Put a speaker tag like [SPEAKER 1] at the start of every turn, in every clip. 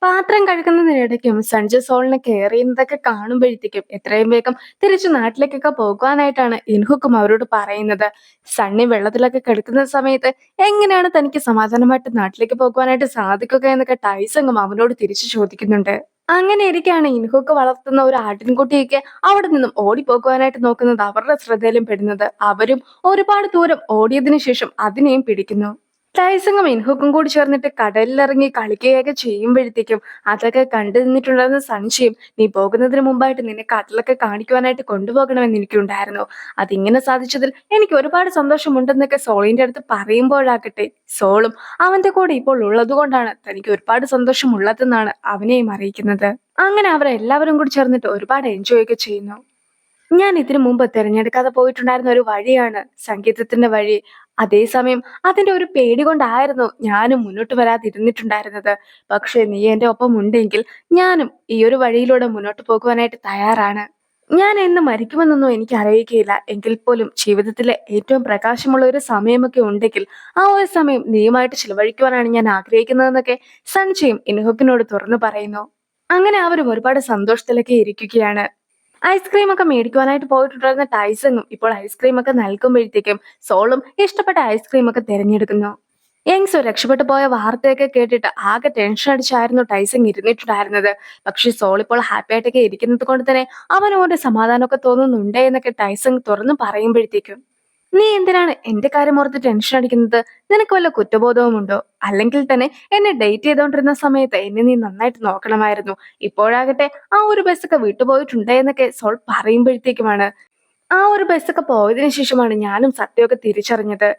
[SPEAKER 1] പാത്രം കഴുകുന്നതിനിടയ്ക്കും സഞ്ജു സോളിനെ കെയർ ചെയ്യുന്നതൊക്കെ കാണുമ്പോഴത്തേക്കും എത്രയും വേഗം തിരിച്ചു നാട്ടിലേക്കൊക്കെ പോകുവാനായിട്ടാണ് ഇൻഹുക്കും അവരോട് പറയുന്നത്. സണ്ണി വെള്ളത്തിലൊക്കെ കിടക്കുന്ന സമയത്ത് എങ്ങനെയാണ് തനിക്ക് സമാധാനമായിട്ട് നാട്ടിലേക്ക് പോകുവാനായിട്ട് സാധിക്കുക എന്നൊക്കെ ടൈസങ്ങും അവനോട് തിരിച്ചു ചോദിക്കുന്നുണ്ട്. അങ്ങനെ ഇരിക്കെയാണ് ഇൻഹുക്ക് വളർത്തുന്ന ഒരു ആട്ടിൻകുട്ടിയൊക്കെ അവിടെ നിന്നും ഓടിപ്പോകുവാനായിട്ട് നോക്കുന്നത് അവരുടെ ശ്രദ്ധയിലും പെടുന്നത്. അവരും ഒരുപാട് ദൂരം ഓടിയതിനു ശേഷം അതിനെയും പിടിക്കുന്നു. ടൈസങ്ങും ഇൻഹുക്കും കൂടി ചേർന്നിട്ട് കടലിലിറങ്ങി കളിക്കുകയൊക്കെ ചെയ്യുമ്പോഴത്തേക്കും അതൊക്കെ കണ്ടു നിന്നിട്ടുണ്ടെന്ന സംശയം, നീ പോകുന്നതിന് മുമ്പായിട്ട് നിന്നെ കടലൊക്കെ കാണിക്കുവാനായിട്ട് കൊണ്ടുപോകണമെന്ന് എനിക്കുണ്ടായിരുന്നു. അതിങ്ങനെ സാധിച്ചതിൽ എനിക്ക് ഒരുപാട് സന്തോഷമുണ്ടെന്നൊക്കെ സോളിന്റെ അടുത്ത് പറയുമ്പോഴാകട്ടെ, സോളും അവന്റെ കൂടെ ഇപ്പോൾ ഉള്ളത് കൊണ്ടാണ് തനിക്ക് ഒരുപാട് സന്തോഷമുള്ളതെന്നാണ് അവനെയും അറിയിക്കുന്നത്. അങ്ങനെ അവരെല്ലാവരും കൂടി ചേർന്നിട്ട് ഒരുപാട് എൻജോയ് ഒക്കെ ചെയ്യുന്നു. ഞാൻ ഇതിനു മുമ്പ് തിരഞ്ഞെടുക്കാതെ പോയിട്ടുണ്ടായിരുന്ന ഒരു വഴിയാണ് സംഗീതത്തിന്റെ വഴി. അതേസമയം അതിന്റെ ഒരു പേടി കൊണ്ടായിരുന്നു ഞാനും മുന്നോട്ട് വരാതിരുന്നിട്ടുണ്ടായിരുന്നത്. പക്ഷെ നീ എന്റെ ഒപ്പം ഉണ്ടെങ്കിൽ ഞാനും ഈ ഒരു വഴിയിലൂടെ മുന്നോട്ട് പോകുവാനായിട്ട് തയ്യാറാണ്. ഞാൻ എന്ന് മരിക്കുമെന്നൊന്നും എനിക്ക് അറിയിക്കുകയില്ല. എങ്കിൽ പോലും ജീവിതത്തിലെ ഏറ്റവും പ്രകാശമുള്ള ഒരു സമയമൊക്കെ ഉണ്ടെങ്കിൽ ആ ഒരു സമയം നീയുമായിട്ട് ചിലവഴിക്കുവാനാണ് ഞാൻ ആഗ്രഹിക്കുന്നതെന്നൊക്കെ സഞ്ജയും ഇൻഹുക്കിനോട് തുറന്നു പറയുന്നു. അങ്ങനെ അവരും ഒരുപാട് സന്തോഷത്തിലൊക്കെ ഇരിക്കുകയാണ്. ഐസ്ക്രീം ഒക്കെ മേടിക്കുവാനായിട്ട് പോയിട്ടുണ്ടായിരുന്ന ടൈസങ്ങും ഇപ്പോൾ ഐസ്ക്രീം ഒക്കെ നൽകുമ്പോഴത്തേക്കും സോളും ഇഷ്ടപ്പെട്ട ഐസ്ക്രീം ഒക്കെ തിരഞ്ഞെടുക്കുന്നു. യങ്സു രക്ഷപ്പെട്ടു പോയ വാർത്തയൊക്കെ കേട്ടിട്ട് ആകെ ടെൻഷൻ അടിച്ചായിരുന്നു ടൈസങ് ഇരുന്നിട്ടുണ്ടായിരുന്നത്. പക്ഷെ സോൾ ഇപ്പോൾ ഹാപ്പി ആയിട്ടൊക്കെ ഇരിക്കുന്നത് കൊണ്ട് തന്നെ അവന് ഒരു സമാധാനമൊക്കെ തോന്നുന്നുണ്ട് എന്നൊക്കെ ടൈസങ് തുറന്നു പറയുമ്പോഴത്തേക്കും, നീ എന്തിനാണ് എന്റെ കാര്യം ഓർത്ത് ടെൻഷൻ അടിക്കുന്നത്? നിനക്ക് വല്ല കുറ്റബോധവുമുണ്ടോ? അല്ലെങ്കിൽ തന്നെ എന്നെ ഡേറ്റ് ചെയ്തോണ്ടിരുന്ന സമയത്ത് എന്നെ നീ നന്നായിട്ട് നോക്കണമായിരുന്നു. ഇപ്പോഴാകട്ടെ ആ ഒരു ബസ്സൊക്കെ വിട്ടുപോയിട്ടുണ്ട് എന്നൊക്കെ സോൾ പറയുമ്പോഴത്തേക്കുമാണ്, ആ ഒരു ബസ്സൊക്കെ പോയതിനു ശേഷമാണ് ഞാനും സത്യമൊക്കെ തിരിച്ചറിഞ്ഞത്.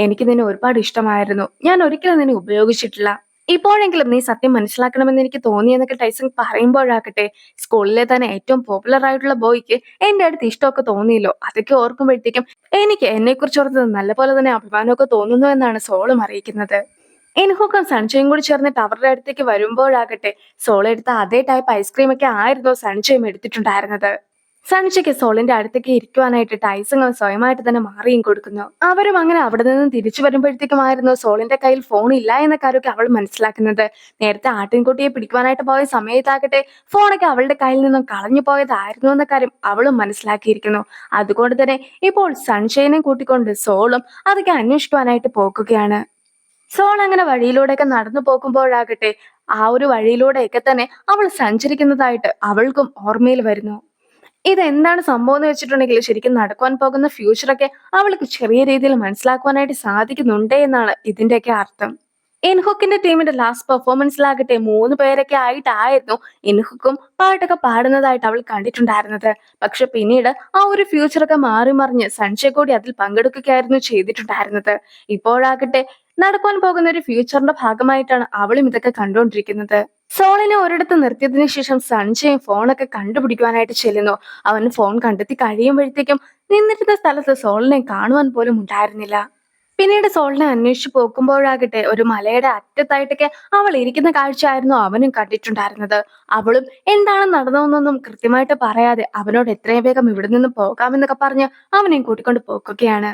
[SPEAKER 1] എനിക്ക് നിന്നെ ഒരുപാട് ഇഷ്ടമായിരുന്നു. ഞാൻ ഒരിക്കലും നിന്നെ ഉപയോഗിച്ചിട്ടില്ല. ഇപ്പോഴെങ്കിലും നീ സത്യം മനസ്സിലാക്കണമെന്ന് എനിക്ക് തോന്നിയെന്നൊക്കെ ടൈസൺ പറയുമ്പോഴാകട്ടെ, സ്കൂളിലെ തന്നെ ഏറ്റവും പോപ്പുലർ ആയിട്ടുള്ള ബോയ്ക്ക് എന്റെ അടുത്ത് ഇഷ്ടമൊക്കെ തോന്നിയല്ലോ, അതൊക്കെ ഓർക്കുമ്പോഴത്തേക്കും എനിക്ക് എന്നെ കുറിച്ച് ഓർത്തത് നല്ലപോലെ തന്നെ അഭിമാനമൊക്കെ തോന്നുന്നു എന്നാണ് സോളും അറിയിക്കുന്നത്. ഇൻഹുക്കും സൺഷയും കൂടി ചേർന്നിട്ട് അവരുടെ അടുത്തേക്ക് വരുമ്പോഴാകട്ടെ, സോൾ എടുത്ത അതേ ടൈപ്പ് ഐസ്ക്രീം ഒക്കെ ആയിരുന്നു സൺഷയും എടുത്തിട്ടുണ്ടായിരുന്നത്. സൺഷയ്ക്ക് സോളിന്റെ അടുത്തേക്ക് ഇരിക്കുവാനായിട്ട് ടൈസങ് സ്വയമായിട്ട് തന്നെ മാറിയും കൊടുക്കുന്നു. അവരും അങ്ങനെ അവിടെ നിന്ന് തിരിച്ചു വരുമ്പോഴത്തേക്കുമായിരുന്നു സോളിന്റെ കയ്യിൽ ഫോൺ ഇല്ല എന്ന കാര്യമൊക്കെ അവൾ മനസ്സിലാക്കുന്നത്. നേരത്തെ ആട്ടിൻകുട്ടിയെ പിടിക്കുവാനായിട്ട് പോയ സമയത്താകട്ടെ ഫോണൊക്കെ അവളുടെ കയ്യിൽ നിന്നും കളഞ്ഞു പോയതായിരുന്നു എന്ന കാര്യം അവളും മനസ്സിലാക്കിയിരിക്കുന്നു. അതുകൊണ്ട് തന്നെ ഇപ്പോൾ സൺഷൈനെ കൂട്ടിക്കൊണ്ട് സോളും അതൊക്കെ അന്വേഷിക്കുവാനായിട്ട് പോകുകയാണ്. സോൾ അങ്ങനെ വഴിയിലൂടെയൊക്കെ നടന്നു പോകുമ്പോഴാകട്ടെ, ആ ഒരു വഴിയിലൂടെയൊക്കെ തന്നെ അവൾ സഞ്ചരിക്കുന്നതായിട്ട് അവൾക്കും ഓർമ്മയിൽ വരുന്നു. ഇതെന്താണ് സംഭവം എന്ന് വെച്ചിട്ടുണ്ടെങ്കിൽ ശരിക്കും നടക്കുവാൻ പോകുന്ന ഫ്യൂച്ചറൊക്കെ അവൾക്ക് ചെറിയ രീതിയിൽ മനസ്സിലാക്കുവാനായിട്ട് സാധിക്കുന്നുണ്ട് എന്നാണ് ഇതിന്റെയൊക്കെ അർത്ഥം. ഇൻഹുക്കിന്റെ ടീമിന്റെ ലാസ്റ്റ് പെർഫോമൻസിലാകട്ടെ 3 പേരൊക്കെ ആയിട്ടായിരുന്നു ഇൻഹുക്കും പാട്ടൊക്കെ പാടുന്നതായിട്ട് അവൾ കണ്ടിട്ടുണ്ടായിരുന്നത്. പക്ഷെ പിന്നീട് ആ ഒരു ഫ്യൂച്ചറൊക്കെ മാറി മറിഞ്ഞ് സഞ്ജയ് കൂടി അതിൽ പങ്കെടുക്കുകയായിരുന്നു ചെയ്തിട്ടുണ്ടായിരുന്നത്. ഇപ്പോഴാകട്ടെ നടക്കുവാൻ പോകുന്ന ഒരു ഫ്യൂച്ചറിന്റെ ഭാഗമായിട്ടാണ് അവളും ഇതൊക്കെ കണ്ടുകൊണ്ടിരിക്കുന്നത്. സോളിനെ ഒരിടത്ത് നിർത്തിയതിനു ശേഷം സഞ്ജയും ഫോണൊക്കെ കണ്ടുപിടിക്കുവാനായിട്ട് ചെല്ലുന്നു. അവൻ ഫോൺ കണ്ടെത്തി കഴിയുമ്പോഴത്തേക്കും നിന്നിരുന്ന സ്ഥലത്ത് സോളിനെ കാണുവാൻ പോലും ഉണ്ടായിരുന്നില്ല. പിന്നീട് സോളിനെ അന്വേഷിച്ചു പോകുമ്പോഴാകട്ടെ ഒരു മലയുടെ അറ്റത്തായിട്ടൊക്കെ അവൾ ഇരിക്കുന്ന കാഴ്ചയായിരുന്നു അവനും കണ്ടിട്ടുണ്ടായിരുന്നത്. അവളും എന്താണ് നടന്നതെന്നൊന്നും കൃത്യമായിട്ട് പറയാതെ അവനോട് എത്രയും വേഗം ഇവിടെ നിന്ന് പോകാമെന്നൊക്കെ പറഞ്ഞ് അവനെയും കൂട്ടിക്കൊണ്ട് പോകുകയാണ്.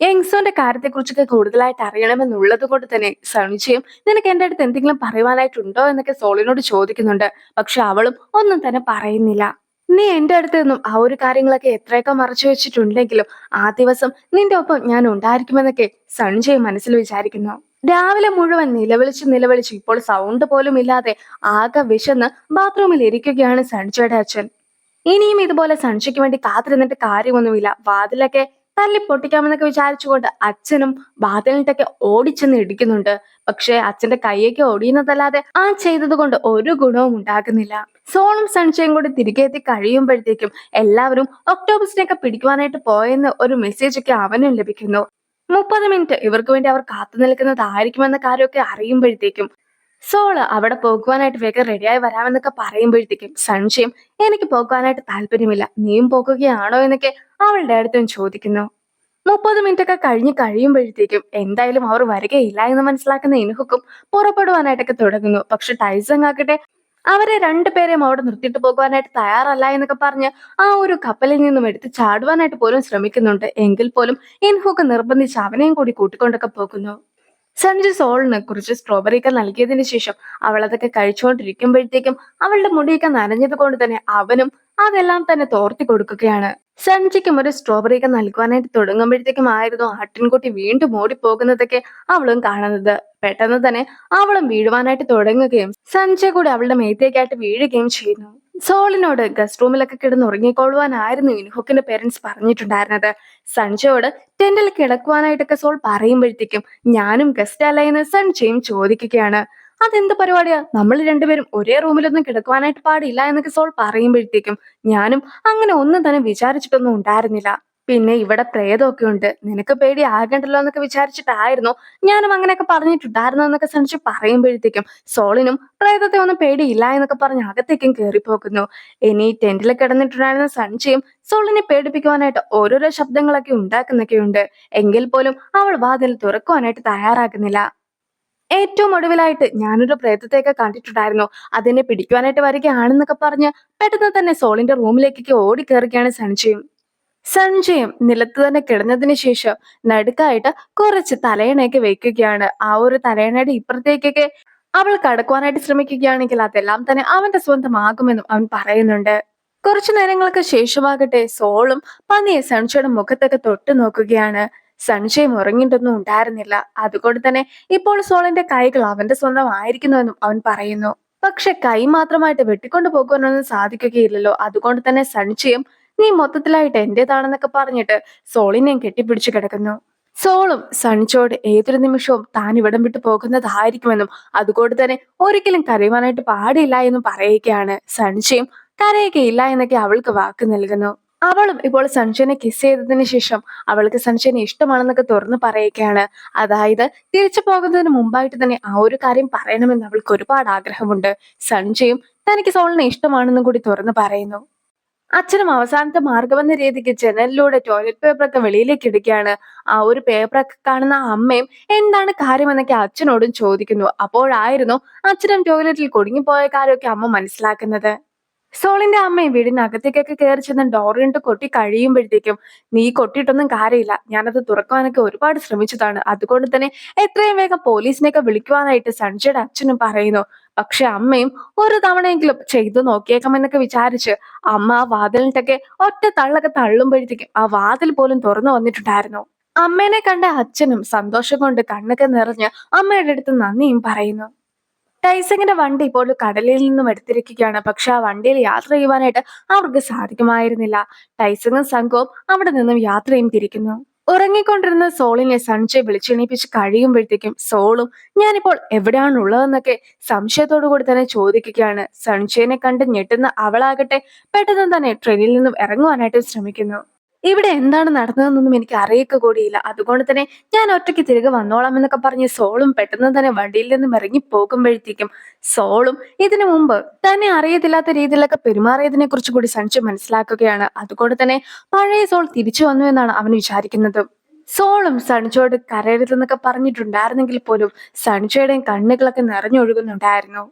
[SPEAKER 1] യങ്സോന്റെ കാര്യത്തെക്കുറിച്ചൊക്കെ കൂടുതലായിട്ട് അറിയണമെന്നുള്ളത് കൊണ്ട് തന്നെ സണിച്ചയും നിനക്ക് എന്റെ അടുത്ത് എന്തെങ്കിലും പറയുവാനായിട്ടുണ്ടോ എന്നൊക്കെ സോളിനോട് ചോദിക്കുന്നുണ്ട്. പക്ഷെ അവളും ഒന്നും തന്നെ പറയുന്നില്ല. നീ എന്റെ അടുത്ത് നിന്നും ആ ഒരു കാര്യങ്ങളൊക്കെ എത്രയൊക്കെ മറച്ചു വെച്ചിട്ടുണ്ടെങ്കിലും ആ ദിവസം നിന്റെ ഒപ്പം ഞാൻ ഉണ്ടായിരിക്കുമെന്നൊക്കെ സഞ്ജയ് മനസ്സിൽ വിചാരിക്കുന്നു. രാവിലെ മുഴുവൻ നിലവിളിച്ച് നിലവിളിച്ച് ഇപ്പോൾ സൗണ്ട് പോലും ഇല്ലാതെ ആകെ വിശന്ന് ബാത്റൂമിൽ ഇരിക്കുകയാണ് സഞ്ജയുടെ അച്ഛൻ. ഇനിയും ഇതുപോലെ സഞ്ജയ്ക്ക് വേണ്ടി കാത്തിരുന്നിട്ട് കാര്യമൊന്നുമില്ല. വാതിലൊക്കെ തല്ലി പൊട്ടിക്കാമെന്നൊക്കെ വിചാരിച്ചുകൊണ്ട് അച്ഛനും വാതിലിട്ടൊക്കെ ഓടിച്ചെന്ന് ഇടിക്കുന്നുണ്ട്. പക്ഷെ അച്ഛന്റെ കൈയൊക്കെ ഒടിയുന്നതല്ലാതെ ആ ചെയ്തത് കൊണ്ട് ഒരു ഗുണവും ഉണ്ടാകുന്നില്ല. സോണും സൺഷയും കൂടി തിരികെ എത്തി കഴിയുമ്പോഴത്തേക്കും എല്ലാവരും ഒക്ടോബസിനെയൊക്കെ പിടിക്കുവാനായിട്ട് പോയെന്ന് ഒരു മെസ്സേജ് ഒക്കെ അവനും ലഭിക്കുന്നു. 30 മിനിറ്റ് ഇവർക്ക് വേണ്ടി അവർ കാത്തു നിൽക്കുന്നതായിരിക്കുമെന്ന കാര്യമൊക്കെ അറിയുമ്പോഴത്തേക്കും സോള് അവിടെ പോകുവാനായിട്ട് വേഗം റെഡിയായി വരാമെന്നൊക്കെ പറയുമ്പോഴത്തേക്കും സഞ്ജയും എനിക്ക് പോകുവാനായിട്ട് താല്പര്യമില്ല, നീയും പോകുകയാണോ എന്നൊക്കെ അവളുടെ അടുത്തും ചോദിക്കുന്നു. 30 മിനിറ്റ് ഒക്കെ കഴിയുമ്പോഴത്തേക്കും എന്തായാലും അവർ വരികയില്ല എന്ന് മനസ്സിലാക്കുന്ന ഇൻഹുക്കും പുറപ്പെടുവാനായിട്ടൊക്കെ തുടങ്ങുന്നു. പക്ഷെ ടൈസങ് ആകട്ടെ അവരെ 2 പേരെയും അവിടെ നിർത്തിയിട്ട് പോകുവാനായിട്ട് തയ്യാറല്ല എന്നൊക്കെ പറഞ്ഞ് ആ ഒരു കപ്പലിൽ നിന്നും എടുത്ത് ചാടുവാനായിട്ട് പോലും ശ്രമിക്കുന്നുണ്ട്. എങ്കിൽ പോലും ഇൻഹുക്ക് നിർബന്ധിച്ച് അവനെയും കൂടി കൂട്ടിക്കൊണ്ടൊക്കെ പോകുന്നു. സഞ്ജു സോളിന് കുറച്ച് സ്ട്രോബെറിയൊക്കെ നൽകിയതിന് ശേഷം അവൾ അതൊക്കെ കഴിച്ചുകൊണ്ടിരിക്കുമ്പോഴത്തേക്കും അവളുടെ മുടിയൊക്കെ നനഞ്ഞത് കൊണ്ട് തന്നെ അവനും അതെല്ലാം തന്നെ തോർത്തി കൊടുക്കുകയാണ്. സഞ്ജയ്ക്കും ഒരു സ്ട്രോബെറിയൊക്കെ നൽകുവാനായിട്ട് തുടങ്ങുമ്പോഴത്തേക്കും ആയിരുന്നു ആട്ടിൻകുട്ടി വീണ്ടും ഓടിപ്പോകുന്നതൊക്കെ അവളും കാണുന്നത്. പെട്ടെന്ന് തന്നെ അവളും വീഴുവാനായിട്ട് തുടങ്ങുകയും സഞ്ജയ് കൂടി അവളുടെ മേത്തേക്കായിട്ട് വീഴുകയും ചെയ്യുന്നു. സോളിനോട് ഗസ്റ്റ് റൂമിലൊക്കെ കിടന്ന് ഉറങ്ങിക്കൊള്ളുവാനായിരുന്നു ഇൻഹുക്കിന്റെ പേരൻസ് പറഞ്ഞിട്ടുണ്ടായിരുന്നത്. സഞ്ജയോട് ടെന്റിൽ കിടക്കുവാനായിട്ടൊക്കെ സോൾ പറയുമ്പോഴത്തേക്കും ഞാനും ഗസ്റ്റ് അല്ല എന്ന് സഞ്ജയും ചോദിക്കുകയാണ്. അതെന്ത് പരിപാടിയാ, നമ്മൾ രണ്ടുപേരും ഒരേ റൂമിലൊന്നും കിടക്കുവാനായിട്ട് പാടില്ല എന്നൊക്കെ സോൾ പറയുമ്പോഴത്തേക്കും ഞാനും അങ്ങനെ ഒന്നും തന്നെ വിചാരിച്ചിട്ടൊന്നും ഉണ്ടായിരുന്നില്ല. പിന്നെ ഇവിടെ പ്രേതമൊക്കെ ഉണ്ട്, നിനക്ക് പേടി ആകണ്ടല്ലോ എന്നൊക്കെ വിചാരിച്ചിട്ടായിരുന്നു ഞാനും അങ്ങനെയൊക്കെ പറഞ്ഞിട്ടുണ്ടായിരുന്നു എന്നൊക്കെ സഞ്ജു പറയുമ്പോഴത്തേക്കും സോളിനും പ്രേതത്തെ ഒന്നും പേടിയില്ല എന്നൊക്കെ പറഞ്ഞ് അകത്തേക്കും കയറിപ്പോകുന്നു. ഇനി ടെന്റിൽ കിടന്നിട്ടുണ്ടായിരുന്ന സഞ്ജയും സോളിനെ പേടിപ്പിക്കുവാനായിട്ട് ഓരോരോ ശബ്ദങ്ങളൊക്കെ ഉണ്ടാക്കുന്നൊക്കെയുണ്ട്. എങ്കിൽ പോലും അവൾ വാതിൽ തുറക്കുവാനായിട്ട് തയ്യാറാകുന്നില്ല. ഏറ്റവും ഒടുവിലായിട്ട് ഞാനൊരു പ്രേതത്തെയൊക്കെ കണ്ടിട്ടുണ്ടായിരുന്നു, അതിനെ പിടിക്കുവാനായിട്ട് വരികയാണെന്നൊക്കെ പറഞ്ഞ് പെട്ടെന്ന് തന്നെ സോളിന്റെ റൂമിലേക്കൊക്കെ ഓടിക്കേറുകയാണ് സഞ്ജയം നിലത്ത് തന്നെ കിടന്നതിന് ശേഷം നടുക്കായിട്ട് കുറച്ച് തലയണയൊക്കെ വെക്കുകയാണ്. ആ ഒരു തലയണയുടെ ഇപ്പുറത്തേക്കൊക്കെ അവൾ കടക്കുവാനായിട്ട് ശ്രമിക്കുകയാണെങ്കിൽ അതെല്ലാം തന്നെ അവന്റെ സ്വന്തമാകുമെന്നും അവൻ പറയുന്നുണ്ട്. കുറച്ചു നേരങ്ങൾക്ക് ശേഷമാകട്ടെ സോളും പതിയെ സൺഷയുടെ മുഖത്തൊക്കെ തൊട്ടു നോക്കുകയാണ്. സൺഷയും ഉറങ്ങിയിട്ടൊന്നും ഉണ്ടായിരുന്നില്ല. അതുകൊണ്ട് തന്നെ ഇപ്പോൾ സോളിന്റെ കൈകൾ അവന്റെ സ്വന്തമായിരിക്കുന്നുവെന്നും അവൻ പറയുന്നു. പക്ഷെ കൈ മാത്രമായിട്ട് വെട്ടിക്കൊണ്ടു പോകുവാനൊന്നും സാധിക്കുകയില്ലല്ലോ. അതുകൊണ്ട് തന്നെ സൺഷയും നീ മൊത്തത്തിലായിട്ട് എന്റേതാണെന്നൊക്കെ പറഞ്ഞിട്ട് സോളിനെയും കെട്ടിപ്പിടിച്ചു കിടക്കുന്നു. സോളും സൺചോട് ഏതൊരു നിമിഷവും താൻ ഇവിടം വിട്ടു പോകുന്നതായിരിക്കുമെന്നും അതുകൊണ്ട് തന്നെ ഒരിക്കലും കരയുവാനായിട്ട് പാടില്ല എന്നും പറയുകയാണ്. സൺചയും കരയുകയില്ല എന്നൊക്കെ അവൾക്ക് വാക്ക് നൽകുന്നു. അവളും ഇപ്പോൾ സൺഷനെ കിസ് ചെയ്തതിന് ശേഷം അവൾക്ക് സൺഷനെ ഇഷ്ടമാണെന്നൊക്കെ തുറന്നു പറയുകയാണ്. അതായത് തിരിച്ചു പോകുന്നതിന് മുമ്പായിട്ട് തന്നെ ആ ഒരു കാര്യം പറയണമെന്ന് അവൾക്ക് ഒരുപാട് ആഗ്രഹമുണ്ട്. സൺഷയും തനിക്ക് സോളിനെ ഇഷ്ടമാണെന്നും കൂടി തുറന്നു പറയുന്നു. അച്ഛനും അവസാനത്തെ മാർഗമെന്ന രീതിക്ക് ജനലിലൂടെ ടോയ്ലറ്റ് പേപ്പറൊക്കെ വെളിയിലേക്ക് ഇടുകയാണ്. ആ ഒരു പേപ്പറൊക്കെ കാണുന്ന അമ്മയും എന്താണ് കാര്യമെന്നൊക്കെ അച്ഛനോടും ചോദിക്കുന്നു. അപ്പോഴായിരുന്നു അച്ഛനും ടോയ്ലറ്റിൽ കുടുങ്ങിപ്പോയ കാര്യമൊക്കെ അമ്മ മനസ്സിലാക്കുന്നത്. സോളിന്റെ അമ്മയും വീടിനകത്തേക്കൊക്കെ കയറി ചെന്ന് ഡോറിട്ട് കൊട്ടി കഴിയുമ്പോഴത്തേക്കും നീ കൊട്ടിയിട്ടൊന്നും കാര്യമില്ല, ഞാനത് തുറക്കാനൊക്കെ ഒരുപാട് ശ്രമിച്ചതാണ്, അതുകൊണ്ട് തന്നെ എത്രയും വേഗം പോലീസിനെയൊക്കെ വിളിക്കുവാനായിട്ട് സഞ്ജയുടെ അച്ഛനും പറയുന്നു. പക്ഷെ അമ്മയും ഒരു തവണയെങ്കിലും ചെയ്തു നോക്കിയേക്കാമെന്നൊക്കെ വിചാരിച്ച് അമ്മ ആ വാതിലിട്ടൊക്കെ ഒറ്റ തള്ളൊക്കെ തള്ളുമ്പോഴത്തേക്കും ആ വാതിൽ പോലും തുറന്നു വന്നിട്ടുണ്ടായിരുന്നു. അമ്മേനെ കണ്ട അച്ഛനും സന്തോഷം കൊണ്ട് കണ്ണൊക്കെ നിറഞ്ഞ് അമ്മയുടെ അടുത്ത് നന്ദിയും പറയുന്നു. ടൈസങ്ങിന്റെ വണ്ടി ഇപ്പോൾ കടലിൽ നിന്നും എടുത്തിരിക്കുകയാണ്. പക്ഷെ ആ വണ്ടിയിൽ യാത്ര ചെയ്യുവാനായിട്ട് അവർക്ക് സാധിക്കുമായിരുന്നില്ല. ടൈസങ്ങും സംഘവും അവിടെ നിന്നും യാത്രയും തിരിക്കുന്നു. ഉറങ്ങിക്കൊണ്ടിരുന്ന സോളിനെ സഞ്ജയ് വിളിച്ചെണീപ്പിച്ച് കഴിയുമ്പോഴത്തേക്കും സോളും ഞാനിപ്പോൾ എവിടെയാണുള്ളതെന്നൊക്കെ സംശയത്തോടു കൂടി തന്നെ ചോദിക്കുകയാണ്. സഞ്ജയനെ കണ്ട് ഞെട്ടുന്ന അവളാകട്ടെ പെട്ടെന്ന് തന്നെ ട്രെയിനിൽ നിന്നും ഇറങ്ങുവാനായിട്ട് ശ്രമിക്കുന്നു. ഇവിടെ എന്താണ് നടന്നതെന്നൊന്നും എനിക്ക് അറിയിക്കുക കൂടിയില്ല. അതുകൊണ്ട് തന്നെ ഞാൻ ഒറ്റയ്ക്ക് തിരികെ വന്നോളാം എന്നൊക്കെ പറഞ്ഞ് സോളും പെട്ടെന്ന് തന്നെ വണ്ടിയിൽ നിന്നും ഇറങ്ങി പോകുമ്പോഴത്തേക്കും സോളും ഇതിനു മുമ്പ് തന്നെ അറിയത്തില്ലാത്ത രീതിയിലൊക്കെ പെരുമാറിയതിനെ കുറിച്ച് കൂടി സഞ്ജു മനസ്സിലാക്കുകയാണ്. അതുകൊണ്ട് തന്നെ പഴയ സോൾ തിരിച്ചു വന്നു എന്നാണ് അവൻ വിചാരിക്കുന്നത്. സോളും സൺജോയോട് കരയരുതെന്നൊക്കെ പറഞ്ഞിട്ടുണ്ടായിരുന്നെങ്കിൽ പോലും സൺജോയുടെയും കണ്ണുകളൊക്കെ നിറഞ്ഞൊഴുകുന്നുണ്ടായിരുന്നു.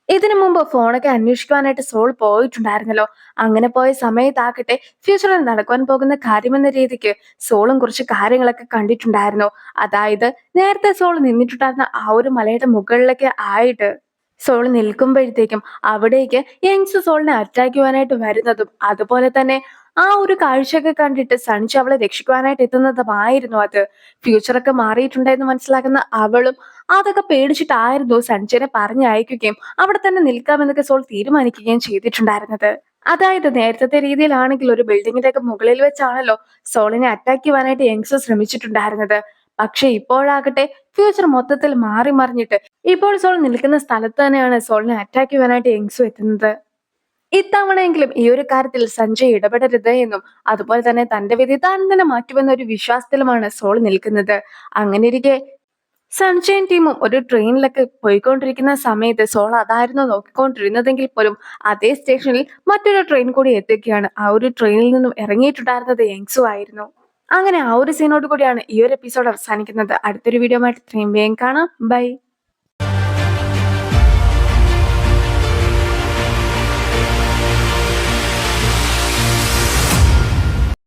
[SPEAKER 1] ഇതിനു മുമ്പ് ഫോണൊക്കെ അന്വേഷിക്കുവാനായിട്ട് സോൾ പോയിട്ടുണ്ടായിരുന്നല്ലോ. അങ്ങനെ പോയ സമയത്താകട്ടെ ഫ്യൂച്ചറിൽ നടക്കുവാൻ പോകുന്ന കാര്യമെന്ന രീതിക്ക് സോളും കുറച്ച് കാര്യങ്ങളൊക്കെ കണ്ടിട്ടുണ്ടായിരുന്നു. അതായത് നേരത്തെ സോൾ നിന്നിട്ടുണ്ടായിരുന്ന ആ ഒരു മലയുടെ മുകളിലൊക്കെ ആയിട്ട് സോൾ നിൽക്കുമ്പോഴത്തേക്കും അവിടേക്ക് യങ്സ് സോളിനെ അറ്റാക്ക് ചെയ്യുവാനായിട്ട് വരുന്നതും അതുപോലെ തന്നെ ആ ഒരു കാഴ്ചയൊക്കെ കണ്ടിട്ട് സൺജു അവളെ രക്ഷിക്കുവാനായിട്ട് എത്തുന്നതുമായിരുന്നു അത്. ഫ്യൂച്ചറൊക്കെ മാറിയിട്ടുണ്ടെന്ന് മനസ്സിലാക്കുന്ന അവളും അതൊക്കെ പേടിച്ചിട്ടായിരുന്നു സഞ്ജയനെ പറഞ്ഞയക്കുകയും അവിടെ തന്നെ നിൽക്കാമെന്നൊക്കെ സോൾ തീരുമാനിക്കുകയും ചെയ്തിട്ടുണ്ടായിരുന്നത്. അതായത് നേരത്തെ രീതിയിലാണെങ്കിൽ ഒരു ബിൽഡിങ്ങിന്റെ ഒക്കെ മുകളിൽ വെച്ചാണല്ലോ സോളിനെ അറ്റാക്ക് ചെയ്യുവാനായിട്ട് യങ്സ് ശ്രമിച്ചിട്ടുണ്ടായിരുന്നത്. പക്ഷെ ഇപ്പോഴാകട്ടെ ഫ്യൂച്ചർ മൊത്തത്തിൽ മാറി മറിഞ്ഞിട്ട് ഇപ്പോൾ സോൾ നിൽക്കുന്ന സ്ഥലത്ത് തന്നെയാണ് സോളിനെ അറ്റാക്ക് ചെയ്യുവാനായിട്ട് യങ്സു എത്തുന്നത്. ഇത്തവണയെങ്കിലും ഈ ഒരു കാര്യത്തിൽ സഞ്ജയ് ഇടപെടരുത് എന്നും അതുപോലെ തന്നെ തന്റെ വിധി താൻ തന്നെ മാറ്റുമെന്ന ഒരു വിശ്വാസത്തിലുമാണ് സോൾ നിൽക്കുന്നത്. അങ്ങനെ ഇരിക്കെ സൺഷൈൻ ടീമും ഒരു ട്രെയിനിലൊക്കെ പോയിക്കൊണ്ടിരിക്കുന്ന സമയത്ത് സോൾ അതായിരുന്നു നോക്കിക്കൊണ്ടിരുന്നതെങ്കിൽ പോലും അതേ സ്റ്റേഷനിൽ മറ്റൊരു ട്രെയിൻ കൂടി എത്തുകയാണ്. ആ ഒരു ട്രെയിനിൽ നിന്നും ഇറങ്ങിയിട്ടുണ്ടായിരുന്നത് യങ്സു ആയിരുന്നു. അങ്ങനെ ആ ഒരു സീനോട് കൂടിയാണ് ഈ ഒരു എപ്പിസോഡ് അവസാനിക്കുന്നത്. അടുത്തൊരു വീഡിയോ ആയിട്ട് ഇത്രയും വേഗം കാണാം. ബൈ.